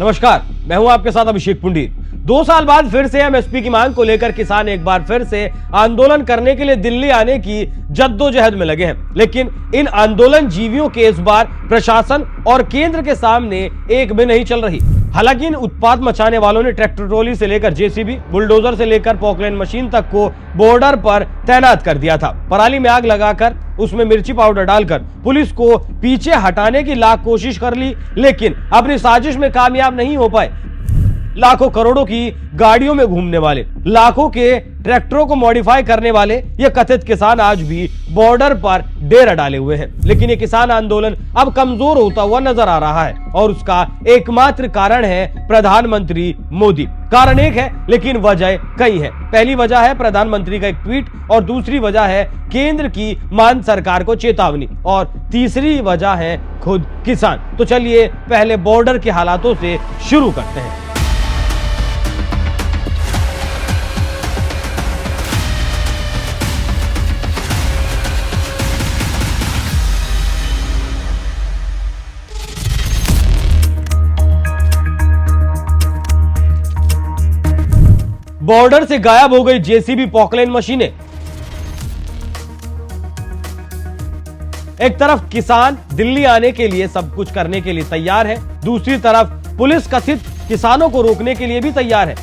नमस्कार, मैं हूं आपके साथ अभिषेक पुंडीर। 2 साल बाद फिर से एमएसपी की मांग को लेकर किसान एक बार फिर से आंदोलन करने के लिए दिल्ली आने की जद्दोजहद में लगे हैं। लेकिन इन आंदोलन जीवियों के इस बार प्रशासन और केंद्र के सामने एक भी नहीं चल रही। हालांकि इन उत्पात मचाने वालों ने ट्रैक्टर ट्रॉली से लेकर जेसीबी, बुलडोजर से लेकर पॉकलैंड मशीन तक को बॉर्डर पर तैनात कर दिया था। पराली में आग लगाकर उसमें मिर्ची पाउडर डालकर पुलिस को पीछे हटाने की लाख कोशिश कर ली, लेकिन अपनी साजिश में कामयाब नहीं हो पाए। लाखों करोड़ों की गाड़ियों में घूमने वाले, लाखों के ट्रैक्टरों को मॉडिफाई करने वाले ये कथित किसान आज भी बॉर्डर पर डेरा डाले हुए हैं। लेकिन ये किसान आंदोलन अब कमजोर होता हुआ नजर आ रहा है और उसका एकमात्र कारण है प्रधानमंत्री मोदी। कारण एक है लेकिन वजह कई है। पहली वजह है प्रधानमंत्री का एक ट्वीट और दूसरी वजह है केंद्र की मान सरकार को चेतावनी और तीसरी वजह है खुद किसान। तो चलिए पहले बॉर्डर के हालातों से शुरू करते हैं। बॉर्डर से गायब हो गई जेसीबी, पॉकलैंड मशीनें। एक तरफ किसान दिल्ली आने के लिए सब कुछ करने के लिए तैयार है, दूसरी तरफ पुलिस कथित किसानों को रोकने के लिए भी तैयार है।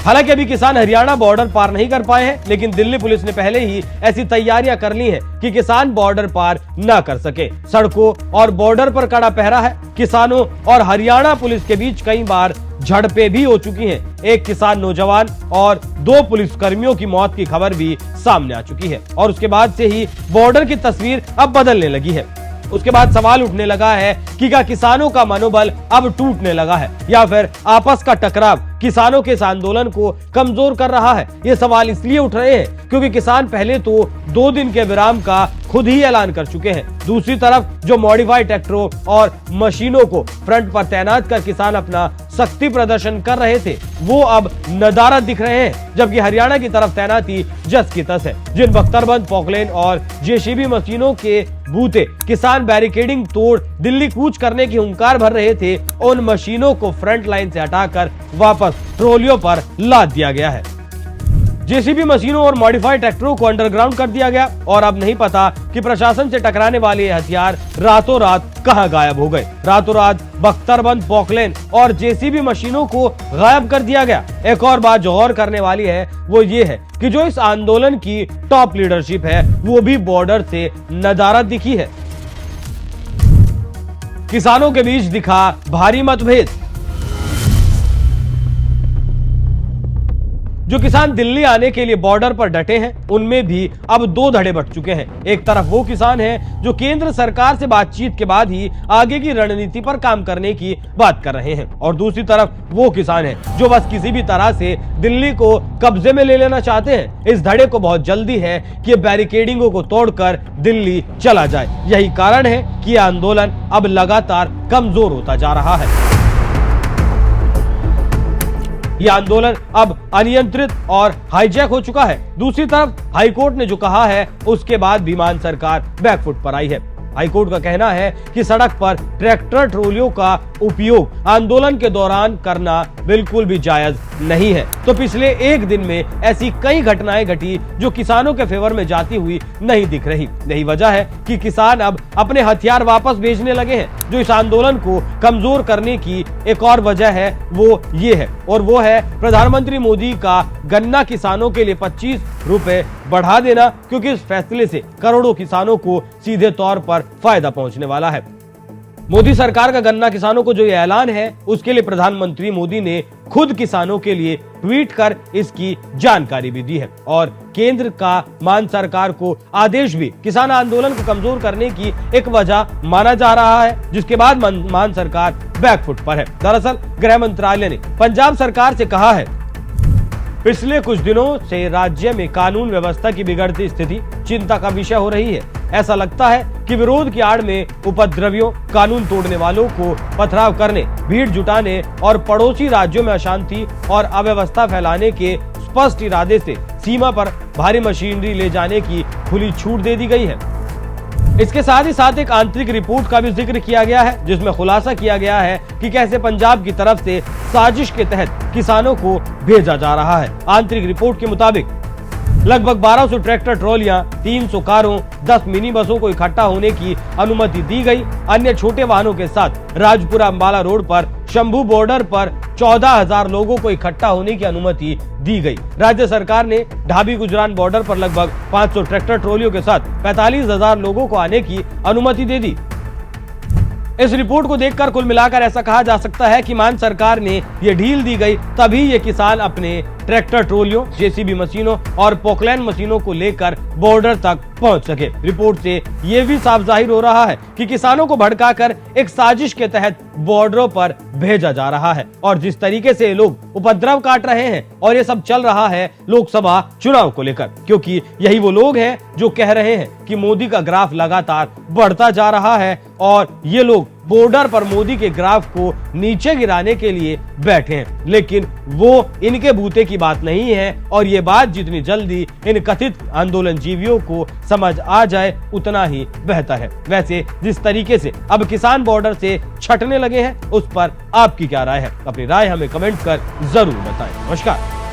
हालांकि अभी किसान हरियाणा बॉर्डर पार नहीं कर पाए हैं, लेकिन दिल्ली पुलिस ने पहले ही ऐसी तैयारियां कर ली हैं कि किसान बॉर्डर पार न कर सके। सड़कों और बॉर्डर पर कड़ा पहरा है। किसानों और हरियाणा पुलिस के बीच कई बार झड़पें भी हो चुकी हैं। एक किसान नौजवान और 2 पुलिसकर्मियों की मौत की खबर भी सामने आ चुकी है और उसके बाद से ही बॉर्डर की तस्वीर अब बदलने लगी है। उसके बाद सवाल उठने लगा है कि क्या किसानों का मनोबल अब टूटने लगा है या फिर आपस का टकराव किसानों के इस आंदोलन को कमजोर कर रहा है। ये सवाल इसलिए उठ रहे हैं क्योंकि किसान पहले तो 2 दिन के विराम का खुद ही ऐलान कर चुके हैं। दूसरी तरफ जो मॉडिफाइड ट्रैक्टरों और मशीनों को फ्रंट पर तैनात कर किसान अपना शक्ति प्रदर्शन कर रहे थे, वो अब नदारद दिख रहे हैं, जबकि हरियाणा की तरफ तैनाती जस की तस है। जिन बख्तरबंद, पॉकलैंड और जेसीबी मशीनों के बूते किसान बैरिकेडिंग तोड़ दिल्ली कूच करने की हुंकार भर रहे थे, उन मशीनों को फ्रंट लाइन से हटाकर वापस ट्रॉलियों पर लाद दिया गया है। जेसीबी मशीनों और मॉडिफाइड ट्रैक्टरों को अंडरग्राउंड कर दिया गया और अब नहीं पता कि प्रशासन से टकराने वाले हथियार रातों रात कहां गायब हो गए। रातों रात बख्तरबंद, पॉकलैंड और जेसीबी मशीनों को गायब कर दिया गया। एक और बात जो गौर करने वाली है वो ये है कि जो इस आंदोलन की टॉप लीडरशिप है वो भी बॉर्डर से नदारद दिखी है। किसानों के बीच दिखा भारी मतभेद। जो किसान दिल्ली आने के लिए बॉर्डर पर डटे हैं उनमें भी अब 2 धड़े बट चुके हैं। एक तरफ वो किसान हैं जो केंद्र सरकार से बातचीत के बाद ही आगे की रणनीति पर काम करने की बात कर रहे हैं और दूसरी तरफ वो किसान हैं जो बस किसी भी तरह से दिल्ली को कब्जे में ले लेना चाहते हैं। इस धड़े को बहुत जल्दी है कि बैरिकेडिंगों को तोड़कर दिल्ली चला जाए। यही कारण है कि यह आंदोलन अब लगातार कमजोर होता जा रहा है। यह आंदोलन अब अनियंत्रित और हाईजैक हो चुका है। दूसरी तरफ हाईकोर्ट ने जो कहा है उसके बाद भी मान सरकार बैकफुट पर आई है। हाईकोर्ट का कहना है कि सड़क पर ट्रैक्टर ट्रॉलियों का उपयोग आंदोलन के दौरान करना बिल्कुल भी जायज नहीं है। तो पिछले 1 दिन में ऐसी कई घटनाएं घटी जो किसानों के फेवर में जाती हुई नहीं दिख रही। यही वजह है कि किसान अब अपने हथियार वापस भेजने लगे हैं। जो इस आंदोलन को कमजोर करने की एक और वजह है वो ये है और वो है प्रधानमंत्री मोदी का गन्ना किसानों के लिए 25 रुपए बढ़ा देना, क्योंकि इस फैसले से करोड़ों किसानों को सीधे तौर पर फायदा पहुंचने वाला है। मोदी सरकार का गन्ना किसानों को जो ये ऐलान है उसके लिए प्रधानमंत्री मोदी ने खुद किसानों के लिए ट्वीट कर इसकी जानकारी भी दी है और केंद्र का मान सरकार को आदेश भी किसान आंदोलन को कमजोर करने की एक वजह माना जा रहा है, जिसके बाद मान सरकार बैकफुट पर है। दरअसल गृह मंत्रालय ने पंजाब सरकार से कहा है पिछले कुछ दिनों से राज्य में कानून व्यवस्था की बिगड़ती स्थिति चिंता का विषय हो रही है। ऐसा लगता है कि विरोध की आड़ में उपद्रवियों, कानून तोड़ने वालों को पथराव करने, भीड़ जुटाने और पड़ोसी राज्यों में अशांति और अव्यवस्था फैलाने के स्पष्ट इरादे से सीमा पर भारी मशीनरी ले जाने की खुली छूट दे दी गई है। इसके साथ ही साथ एक आंतरिक रिपोर्ट का भी जिक्र किया गया है, जिसमें खुलासा किया गया है कि कैसे पंजाब की तरफ से साजिश के तहत किसानों को भेजा जा रहा है। आंतरिक रिपोर्ट के मुताबिक लगभग 1200 ट्रैक्टर ट्रॉलियां, 300 कारों, 10 मिनी बसों को इकट्ठा होने की अनुमति दी गई। अन्य छोटे वाहनों के साथ राजपुरा अंबाला रोड पर शंभू बॉर्डर पर 14,000 लोगों को इकट्ठा होने की अनुमति दी गई। राज्य सरकार ने ढाबी गुजरान बॉर्डर पर लगभग 500 ट्रैक्टर ट्रॉलियों के साथ 45,000 लोगों को आने की अनुमति दे दी। इस रिपोर्ट को देखकर कुल मिलाकर ऐसा कहा जा सकता है कि मान सरकार ने ये ढील दी गई, तभी ये किसान अपने ट्रैक्टर ट्रॉलियों, जेसीबी मशीनों और पोकलैन मशीनों को लेकर बॉर्डर तक पहुंच सके। रिपोर्ट से ये भी साफ जाहिर हो रहा है कि किसानों को भड़काकर एक साजिश के तहत बॉर्डरों पर भेजा जा रहा है। और जिस तरीके से लोग उपद्रव काट रहे हैं और ये सब चल रहा है लोकसभा चुनाव को लेकर, क्योंकि यही वो लोग हैं जो कह रहे हैं कि मोदी का ग्राफ लगातार बढ़ता जा रहा है और ये लोग बॉर्डर पर मोदी के ग्राफ को नीचे गिराने के लिए बैठे हैं। लेकिन वो इनके बूते की बात नहीं है और ये बात जितनी जल्दी इन कथित आंदोलनजीवियों को समझ आ जाए उतना ही बेहतर है। वैसे जिस तरीके से अब किसान बॉर्डर से छटने लगे हैं, उस पर आपकी क्या राय है? अपनी राय हमें कमेंट कर जरूर बताएं। नमस्कार।